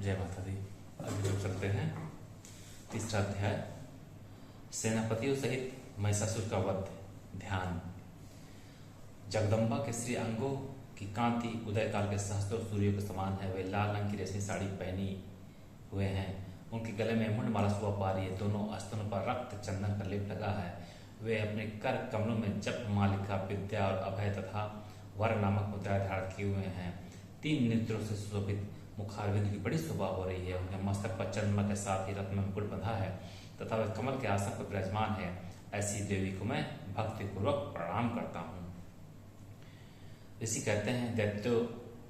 जय माता दी। अभी हम चलते हैं तीसरा अध्याय, सेनापतियों सहित महिषासुर का वध। ध्यान। जगदम्बा के श्री अंगों की कांति उदयकाल के सहस्त्रों सूर्यों के समान है। वे लाल रंग की रेशमी साड़ी पहनी हुए हैं। उनके गले में मुंडमाला शोभा पा रही है। दोनों स्तनों पर रक्त चंदन का लेप लगा है। वे अपने कर कमलों में जप मालिका, विद्या और अभय तथा वर नामक मुद्राएं धारण किए हुए हैं। 3 नेत्रों से सुशोभित मुखारविंद की बड़ी शोभा हो रही है। उनके मस्तक पर चंद्रमा के साथ ही रत्न में मुकुट बंधा है तथा वे कमल के आसन पर विराजमान है। ऐसी देवी को मैं भक्ति पूर्वक प्रणाम करता हूँ। ऋषि कहते हैं, दैत्यों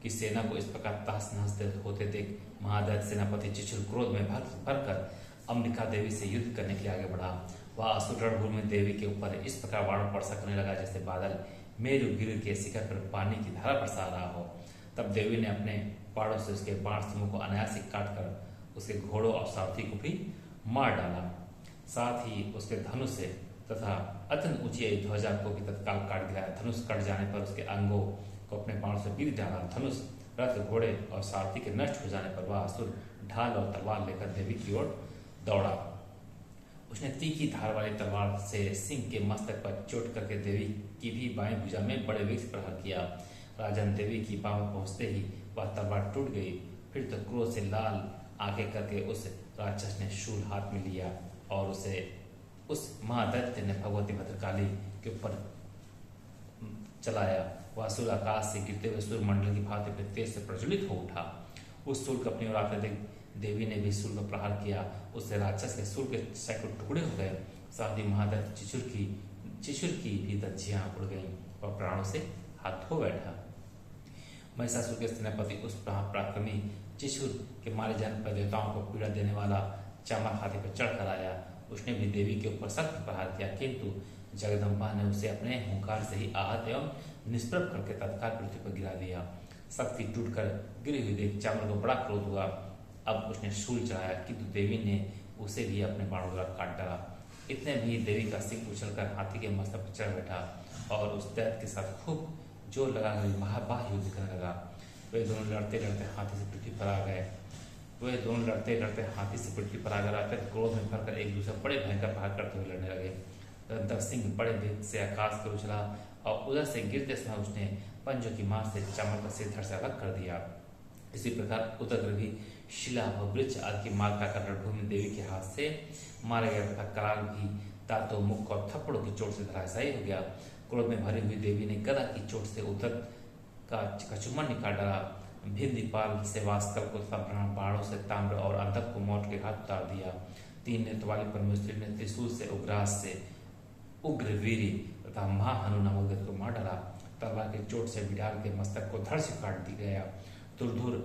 की सेना को इस प्रकार तहस नहस होते देख महादैत्य सेनापति चिचुर क्रोध में भरकर अंबिका देवी से युद्ध करने के लिए आगे बढ़ा। वह असुर रणभूमि में देवी के ऊपर इस प्रकार बाण वर्षा करने लगा जैसे बादल मेरुगिरि के शिखर पर पानी की धारा बरसा रहा हो। तब देवी ने अपने बाणों से उसके बाण समूह को अनायास ही काटकर उसके घोड़ों और सारथी को भी मार डाला। साथ ही उसके धनुष से तथा अत्यंत ऊंची ध्वजा को भी तत्काल काट दिया। धनुष कट जाने पर उसके अंगों को अपने बाणों से बीध डाला। धनुष, रथ, घोड़े और सारथी के नष्ट हो जाने पर वह असुर ढाल और तलवार लेकर देवी की ओर दौड़ा। उसने तीखी धार वाली तलवार से सिंह के मस्तक पर चोट करके देवी की भी बाएं भुजा में बड़े वेग से प्रहार किया। राजन देवी की बाह पहुंचते ही वह तलवार टूट गई। फिर तो क्रोध से लाल आंखें करके उस राक्षस ने शूल हाथ में लिया और उस महादैत्य ने भगवती भद्रकाली के ऊपर चलाया। वह असुर आकाश से गिरते हुए सूर्य मंडल की भांति अपने तेज से प्रज्वलित हो उठा। उस सूर्य को अपनी ओर आते देख देवी ने भी सूर्य पर प्रहार किया। उससे राक्षस के सूर्य के सैकड़ों टुकड़े हो गए। साथ ही महादैत्य चिचुर की भी दज्जियां उड़ गईं और प्राणों से हाथ धो बैठा। महिषासुर के सेनापति उस पराक्रमी चिचुर के मारे जाने पर देवताओं को पीड़ा देने वाला चामर हाथी पर चढ़कर आया। उसने भी देवी के ऊपर सख्त प्रहार किया, किंतु जगदम्बा ने उसे अपने हुंकार से ही आहत एवं निष्प्रभ करके तत्काल पृथ्वी पर गिरा दिया। शक्ति टूटकर गिरी हुई देख चामर को बड़ा क्रोध हुआ। अब उसने शूल चढ़ाया, किंतु देवी ने उसे भी अपने बाणों द्वारा काट डाला। इतने भी देवी का सिंह उछलकर हाथी के मस्तक पर चढ़ बैठा और उस दैत्य के साथ खूब जोर लगाकर महाबाह युद्ध करने लगा। वे दोनों लड़ते लड़ते हाथी से पृथ्वी पर आ गए। क्रोध में भरकर एक दूसरे बड़े भयंकर प्रहार करते हुए लड़ने लगे। तदंतर सिंह बड़े वेग से आकाश पर उछला और उधर से गिरते समय उसने पंजों की मार से चामर का सिर धड़ से अलग कर दिया। इसी प्रकार उदग्र भी शिला व वृक्ष आदि की मार खाकर रणभूमि देवी के हाथ से मारा गया तथा कराल भी दांतों, मुख और थप्पड़ों की चोट से धराशायी हो गया। क्रोध में भरी हुई देवी ने गदा की चोट से उदक का कचुमन निकाल डाला। भिंदीपाल से वास्कल को तथा बाणों से ताम्र और अंधक को मौत के घाट उतार दिया। 3 नेत्र वाली परमेश्वरी ने त्रिशूल से उग्रास से उग्रवीरी तथा महाहनु नामक दैत्य को मार डाला। तलवार की चोट से बिडाल के मस्तक को धड़ से काट दिया गया। दुर्धुर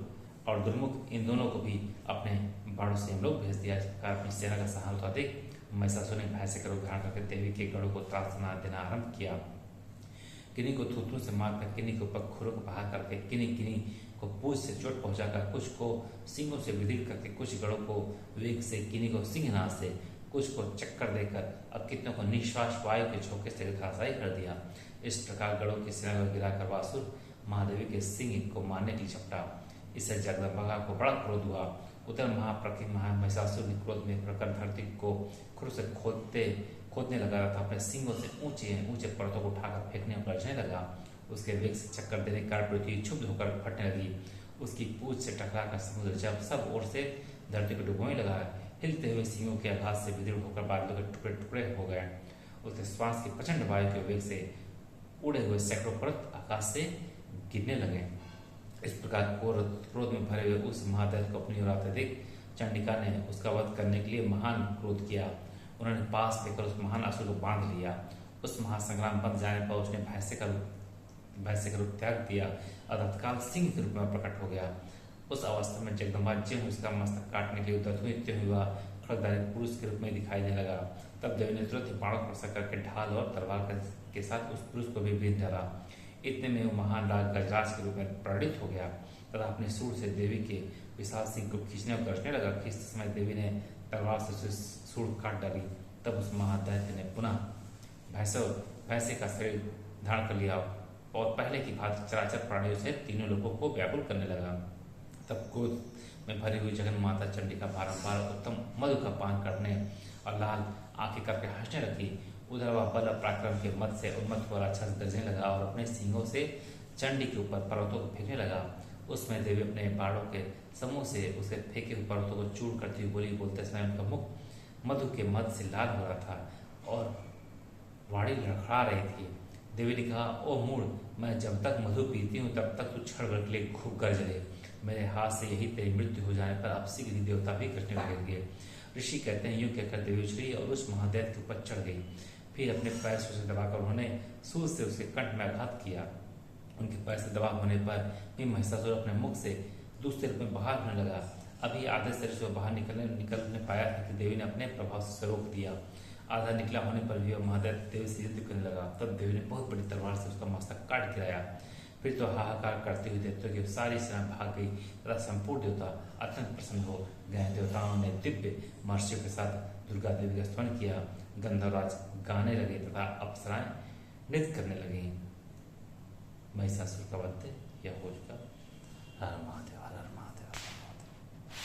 और दुर्मुख इन दोनों को भी अपने बाणों से हम लोग भेज दिया। इस प्रकार अपनी सेना का सहारा होता देख महिषासुर ने भय से करो धारण करके देवी के गढ़ों को त्रासना देना आरंभ किया। किन्हीं को थूथू से मारकर, किन्हीं को पखुरों को बहा करके, किन्हीं को पूछ से चोट पहुंचाकर, कुछ को सिंगों से विदित करके, कुछ गढ़ों को वेग से, किन्हीं को सिंहनाद से, कुछ को चक्कर देकर, अब कितनों को निश्वास वायु के झोंके से धराशायी कर दिया। इस प्रकार गढ़ों की सेना को गिराकर वासुर महादेवी के सिंह को मारने के लिए झपटा। इससे जगदम्बा को बड़ा क्रोध हुआ। उधर महाप्रतिम महिषासुर के क्रोध में प्रकर धरती को खुर से खोदने लगा तथा अपने सिंगों से ऊंचे पर्वतों को उठाकर फेंकने और गरजने लगा। उसके वेग से चक्कर देने के कारण पृथ्वी क्षुब्ध होकर फटने लगी। उसकी पूंछ से टकराकर समुद्र जब सब ओर से धरती को डुबोने लगा। हिलते हुए सिंहों के आघात से विदीर्ण होकर बादलों के टुकड़े टुकड़े हो गए। उसके श्वास की प्रचंड वायु के वेग से उड़े हुए सैकड़ों पर्वत आकाश से गिरने लगे। इस प्रकार क्रोध में भरे हुए उस महादैत्य को अपनी ओर आते देख चंडिका ने उसका वध करने के लिए महान क्रोध किया। उन्होंने पास लेकर उस महान असुर को बांध लिया। उस महासंग्राम बंध जाने पर उसने भय से कर त्याग दिया और तत्काल सिंह के रूप में प्रकट हो गया। उस अवस्था में जगदम्बा ज्यों उसका मस्तक काटने के लिए उद्यत हुई, त्यों ही वह खड़गधारी पुरुष के रूप में दिखाई देने लगा। तब देवी ने तुरंत बाणों को प्रसन्न करके ढाल और तलवार के साथ उस पुरुष को भी बींध डाला। इतने में वो महान राज गजराज के रूप में प्रणित हो गया तथा अपने सूर से देवी के विशाल सिंह को खींचने और कसने लगा। खींचते समय देवी ने तलवार से सूर काट डाली। तब उस महादैत्य ने पुनः भैंसे का शरीर धारण कर लिया और पहले की भांति चराचर प्राणियों से तीनों लोगों को व्याकुल करने लगा। तब में भरी हुई जगन माता चंडिका बारंबार उत्तम मधु का पान करने और लाल आंखें करके हंसने लगी। उधर वह बल और पराक्रम के मत से उन्मत्त हो राक्षस गरजने लगा और अपने सींगों से चंडी के ऊपर पर्वतों को फेंकने लगा। उसमें देवी अपने बाणों के समूह से उसके फेंके हुए पर्वतों को चूर करती हुई बोली बोलते समय उनका मुख मधु के मद से लाल हो रहा था और वाणी लड़खड़ा रही थी। देवी ने कहा, ओ मूढ़, मैं जब तक मधु पीती हूँ तब तक तू क्षण भर के लिए खूब गरज ले। मेरे हाथ से यही तेरी मृत्यु हो जाने पर अब शीघ्र ही देवता भी गरजने लगेंगे। ऋषि कहते हैं, यूं कहकर देवी उछली और उस महादेव के ऊपर चढ़ गई। फिर अपने पैर से उसे दबाकर उन्होंने सूल से उसके कंठ में आघात किया। उनके पैर से दबा होने पर भी महिषासुर अपने मुख से दूसरे रूप में बाहर होने लगा। अभी आधे शरीर से बाहर निकलने पाया था कि देवी ने अपने प्रभाव से रोक दिया। आधा निकला होने पर भी वह महादेव देवी से युद्ध करने लगा। तब देवी ने बहुत बड़ी तलवार से उसका मस्तक काट गिराया। फिर तो हाहाकार करते हुए देवताओं की सारी सेना भाग गई तथा संपूर्ण देवता अत्यंत प्रसन्न हो गए। देवताओं ने दिव्य महर्षियों के साथ दुर्गा देवी का स्तवन किया। गंधर्वराज गाने लगे तथा अप्सराएं नृत्य करने लगी। महिषासुर का वध यह हो चुका। हर हर महादेव, हर हर